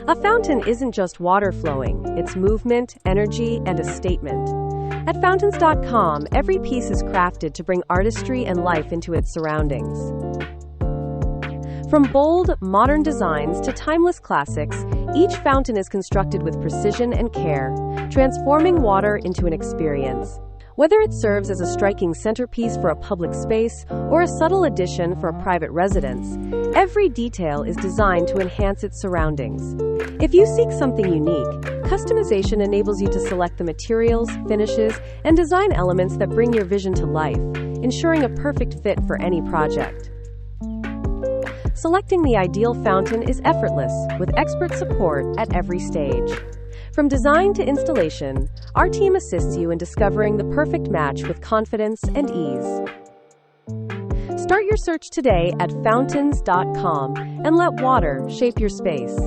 A fountain isn't just water flowing, it's movement, energy, and a statement. At fountains.com, every piece is crafted to bring artistry and life into its surroundings. From bold, modern designs to timeless classics, each fountain is constructed with precision and care, transforming water into an experience. Whether it serves as a striking centerpiece for a public space or a subtle addition for a private residence, every detail is designed to enhance its surroundings. If you seek something unique, customization enables you to select the materials, finishes, and design elements that bring your vision to life, ensuring a perfect fit for any project. Selecting the ideal fountain is effortless, with expert support at every stage. From design to installation, our team assists you in discovering the perfect match with confidence and ease. Start your search today at fountains.com and let water shape your space.